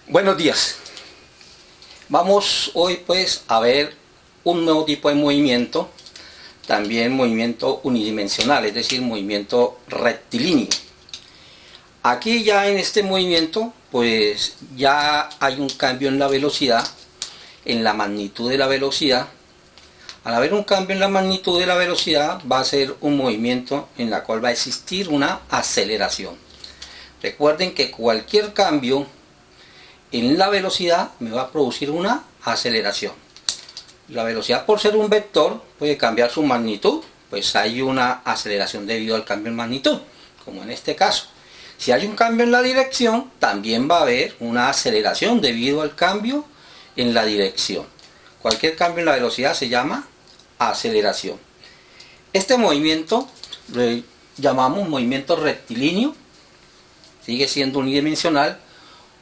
Buenos días. Vamos hoy pues a ver un nuevo tipo de movimiento, también movimiento unidimensional, es decir, movimiento rectilíneo. Aquí ya en este movimiento pues ya hay un cambio en la velocidad, en la magnitud de la velocidad. Al haber un cambio en la magnitud de la velocidad va a ser un movimiento en la cual va a existir una aceleración. Recuerden que cualquier cambio en la velocidad me va a producir una aceleración. La velocidad, por ser un vector, puede cambiar su magnitud, pues hay una aceleración debido al cambio en magnitud, como en este caso. Si hay un cambio en la dirección, también va a haber una aceleración debido al cambio en la dirección. Cualquier cambio en la velocidad se llama aceleración. Este movimiento lo llamamos movimiento rectilíneo, sigue siendo unidimensional,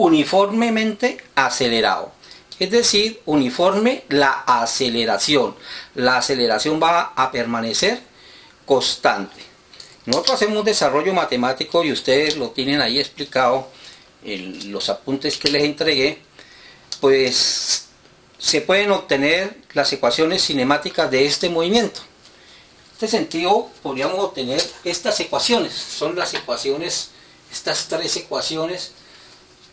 uniformemente acelerado, es decir, uniforme la aceleración. La aceleración va a permanecer constante. Nosotros hacemos un desarrollo matemático y ustedes lo tienen ahí explicado en los apuntes que les entregué. Pues se pueden obtener las ecuaciones cinemáticas de este movimiento. En este sentido podríamos obtener estas ecuaciones. Son las ecuaciones, estas tres ecuaciones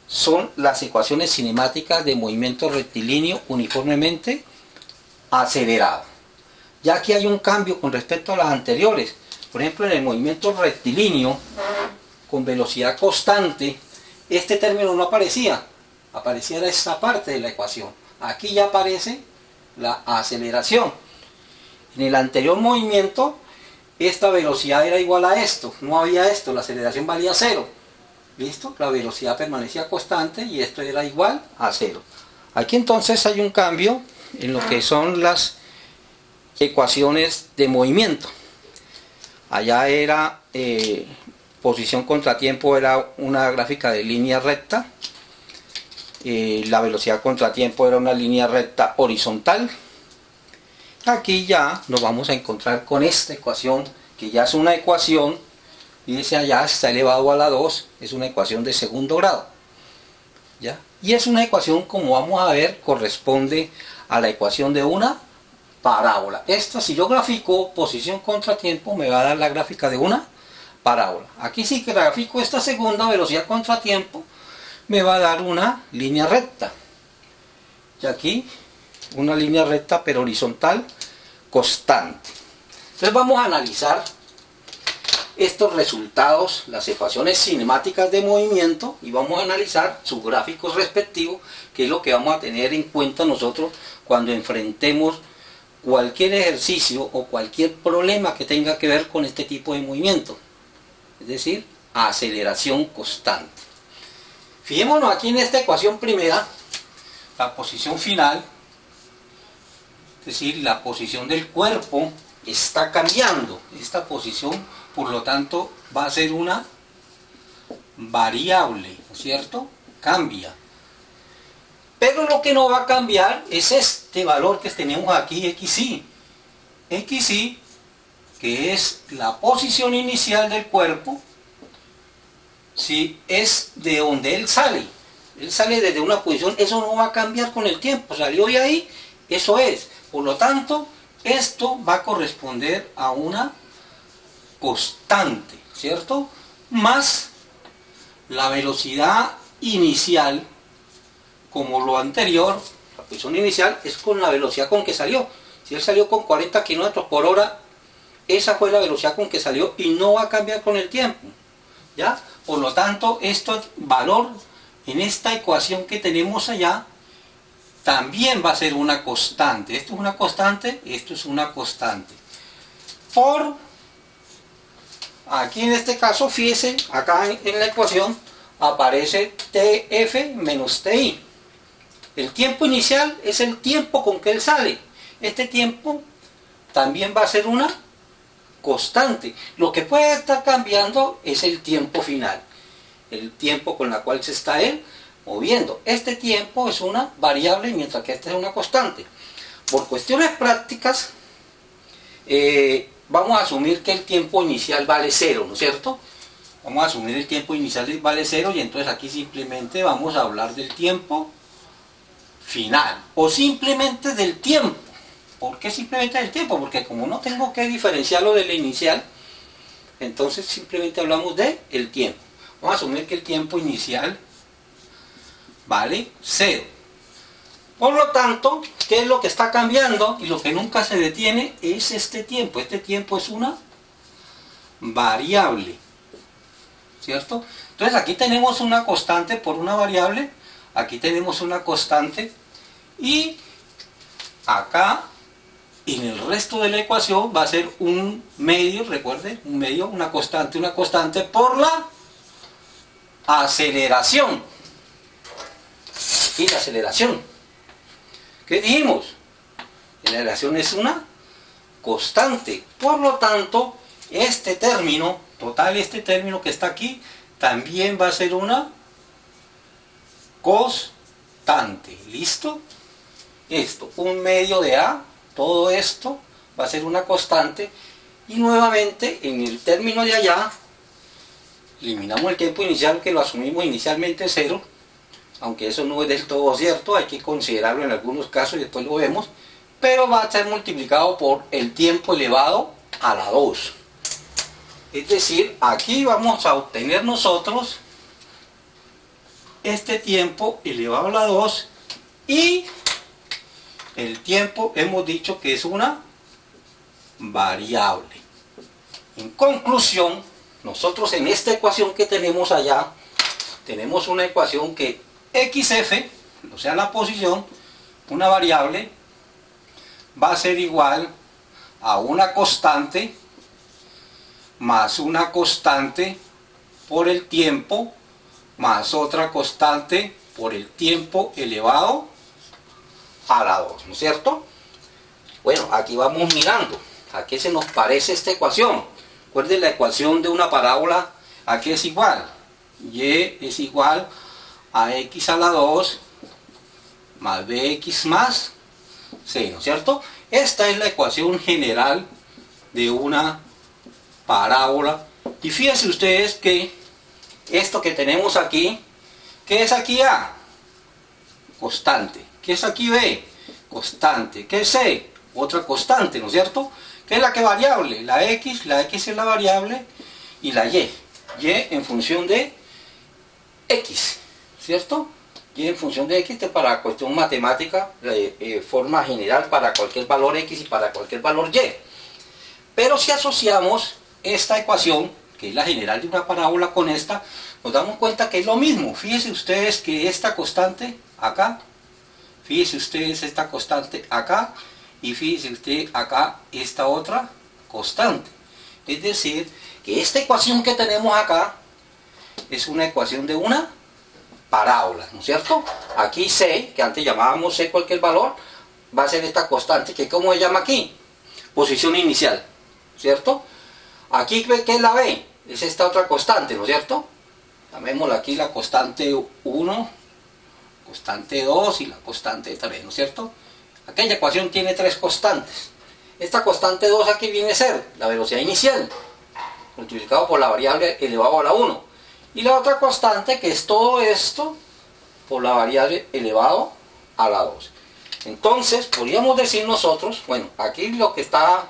son las ecuaciones cinemáticas de movimiento rectilíneo uniformemente acelerado. Ya que hay un cambio con respecto a las anteriores. Por ejemplo, en el movimiento rectilíneo con velocidad constante, este término no aparecía. Aparecía esta parte de la ecuación. Aquí ya aparece la aceleración. En el anterior movimiento, esta velocidad era igual a esto. No había esto, la aceleración valía 0. ¿Listo? La velocidad permanecía constante y esto era igual a 0. Aquí entonces hay un cambio en lo que son las ecuaciones de movimiento. Allá era posición contratiempo, era una gráfica de línea recta. La velocidad contratiempo era una línea recta horizontal. Aquí ya nos vamos a encontrar con esta ecuación, que ya es una ecuación, y dice allá está elevado a la 2, es una ecuación de segundo grado. ¿Ya? Y es una ecuación, como vamos a ver, corresponde a la ecuación de una parábola. Esta, si yo grafico posición contratiempo, me va a dar la gráfica de una parábola. Aquí sí que grafico esta segunda, velocidad contratiempo, me va a dar una línea recta. Y aquí una línea recta pero horizontal constante. Entonces vamos a analizar estos resultados, las ecuaciones cinemáticas de movimiento, y vamos a analizar sus gráficos respectivos, que es lo que vamos a tener en cuenta nosotros cuando enfrentemos cualquier ejercicio o cualquier problema que tenga que ver con este tipo de movimiento, es decir, aceleración constante. Fijémonos aquí en esta ecuación primera, la posición final, es decir, la posición del cuerpo está cambiando. Esta posición, por lo tanto, va a ser una variable, ¿no es cierto? Cambia. Pero lo que no va a cambiar es este valor que tenemos aquí, xy. xy, que es la posición inicial del cuerpo, si es de donde él sale desde una posición, eso no va a cambiar con el tiempo, salió de ahí, eso es. Por lo tanto, esto va a corresponder a una constante, ¿cierto? Más la velocidad inicial, como lo anterior, la posición inicial es con la velocidad con que salió. Si él salió con 40 km por hora, esa fue la velocidad con que salió y no va a cambiar con el tiempo, ¿ya? Por lo tanto, este valor en esta ecuación que tenemos allá también va a ser una constante. Esto es una constante, esto es una constante. Por, aquí en este caso, fíjese, acá en la ecuación aparece TF menos TI. El tiempo inicial es el tiempo con que él sale. Este tiempo también va a ser una constante. Lo que puede estar cambiando es el tiempo final, el tiempo con el cual se está él moviendo. Este tiempo es una variable, mientras que esta es una constante. Por cuestiones prácticas, vamos a asumir que el tiempo inicial vale 0, ¿no es cierto? Vamos a asumir el tiempo inicial vale 0 y entonces aquí simplemente vamos a hablar del tiempo final o simplemente del tiempo. ¿Por qué simplemente del tiempo? Porque como no tengo que diferenciarlo del inicial, entonces simplemente hablamos del tiempo. Vamos a asumir que el tiempo inicial vale 0. Por lo tanto, ¿qué es lo que está cambiando? Y lo que nunca se detiene es este tiempo. Este tiempo es una variable, ¿cierto? Entonces aquí tenemos una constante por una variable, aquí tenemos una constante y acá en el resto de la ecuación va a ser un medio, recuerden, un medio, una constante por la aceleración. Y la aceleración, ¿qué dijimos? La aceleración es una constante, por lo tanto este término, este término que está aquí, también va a ser una constante. ¿Listo? Esto, un medio de A, todo esto va a ser una constante. Y nuevamente, en el término de allá, eliminamos el tiempo inicial que lo asumimos inicialmente 0. Aunque eso no es del todo cierto, hay que considerarlo en algunos casos y después lo vemos. Pero va a ser multiplicado por el tiempo elevado a la 2. Es decir, aquí vamos a obtener nosotros este tiempo elevado a la 2 y el tiempo hemos dicho que es una variable. En conclusión, nosotros en esta ecuación que tenemos allá, tenemos una ecuación que xf, o sea la posición, una variable, va a ser igual a una constante más una constante por el tiempo más otra constante por el tiempo elevado a la 2, ¿no es cierto? Bueno, aquí vamos mirando a qué se nos parece esta ecuación. Recuerden la ecuación de una parábola, ¿a qué es igual? Y es igual a x a la 2 más bx más c, ¿no es cierto? Esta es la ecuación general de una parábola. Y fíjense ustedes que esto que tenemos aquí, ¿qué es aquí A? Constante. ¿Qué es aquí B? Constante. ¿Qué es C? Otra constante, ¿no es cierto? ¿Qué es la que variable? La X es la variable y la Y en función de X, ¿cierto? Y en función de X para cuestión matemática, forma general para cualquier valor X y para cualquier valor Y. Pero si asociamos esta ecuación, que es la general de una parábola, con esta, nos damos cuenta que es lo mismo. Fíjense ustedes que esta constante acá, fíjense ustedes esta constante acá, y fíjense usted acá esta otra constante. Es decir, que esta ecuación que tenemos acá es una ecuación de una parábola, ¿no es cierto? Aquí C, que antes llamábamos C cualquier valor, va a ser esta constante, que ¿cómo se llama aquí? Posición inicial, ¿cierto? Aquí, ¿qué es la B? Es esta otra constante, ¿no es cierto? Llamémosla aquí la constante 1, constante 2 y la constante 3, ¿no es cierto? Aquella ecuación tiene tres constantes. Esta constante 2 aquí viene a ser la velocidad inicial, multiplicado por la variable elevado a la 1. Y la otra constante, que es todo esto, por la variable elevado a la 2. Entonces, podríamos decir nosotros, bueno, aquí lo que está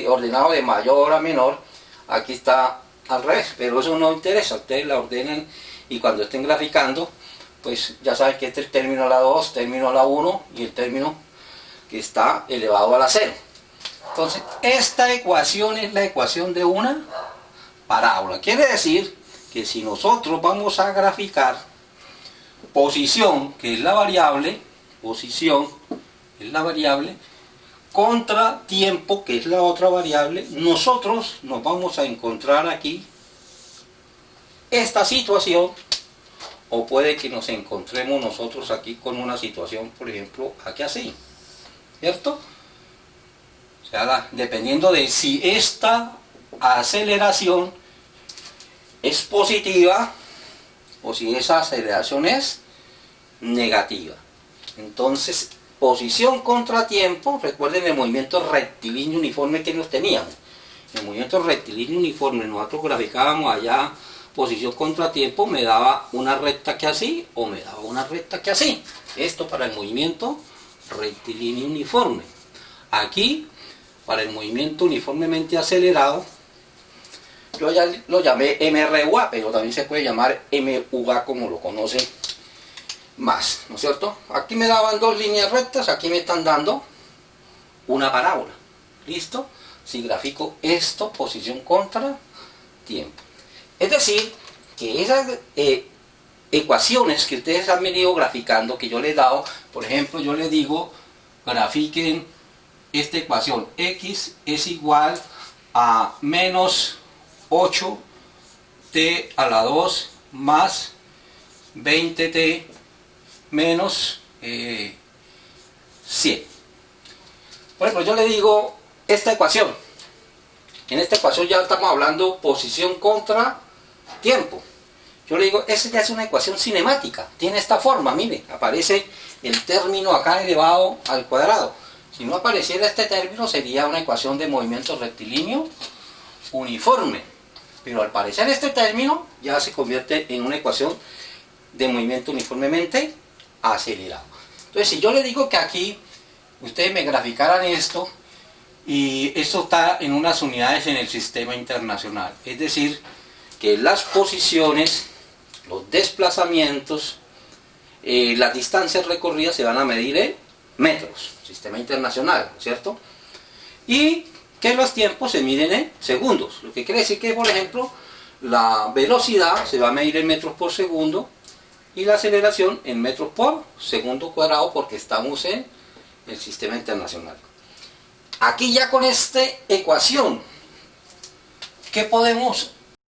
ordenado de mayor a menor, aquí está al revés, pero eso no interesa, ustedes la ordenan y cuando estén graficando, pues ya saben que este es el término a la 2, término a la 1 y el término que está elevado a la 0. Entonces, esta ecuación es la ecuación de una parábola. Quiere decir que si nosotros vamos a graficar posición, que es la variable, posición es la variable, contra tiempo, que es la otra variable, nosotros nos vamos a encontrar aquí esta situación, o puede que nos encontremos nosotros aquí con una situación, por ejemplo, aquí así, ¿cierto? O sea, dependiendo de si esta aceleración es positiva o si esa aceleración es negativa. Entonces, posición contra tiempo, recuerden el movimiento rectilíneo uniforme que nos teníamos. El movimiento rectilíneo uniforme, nosotros graficábamos allá posición contratiempo me daba una recta que así o me daba una recta que así. Esto para el movimiento rectilíneo uniforme. Aquí, para el movimiento uniformemente acelerado, yo ya lo llamé MRUA, pero también se puede llamar MUA como lo conocen más, ¿no es cierto? Aquí me daban dos líneas rectas, aquí me están dando una parábola. ¿Listo? Si grafico esto, posición contra tiempo. Es decir, que esas ecuaciones que ustedes han venido graficando, que yo les he dado, por ejemplo, yo les digo, grafiquen esta ecuación, x es igual a menos 8t a la 2 más 20t menos 100. Por ejemplo, yo le digo esta ecuación. En esta ecuación ya estamos hablando posición contra tiempo. Yo le digo, esa ya es una ecuación cinemática. Tiene esta forma, mire, aparece el término acá elevado al cuadrado. Si no apareciera este término, sería una ecuación de movimiento rectilíneo uniforme. Pero al aparecer este término, ya se convierte en una ecuación de movimiento uniformemente acelerado. Entonces, si yo le digo que aquí ustedes me graficaran esto, y esto está en unas unidades en el sistema internacional, es decir, que las posiciones, los desplazamientos, las distancias recorridas se van a medir en metros, sistema internacional, ¿cierto? Y que los tiempos se miden en segundos, lo que quiere decir que, por ejemplo, la velocidad se va a medir en metros por segundo y la aceleración en metros por segundo cuadrado, porque estamos en el sistema internacional. Aquí ya con esta ecuación, ¿qué podemos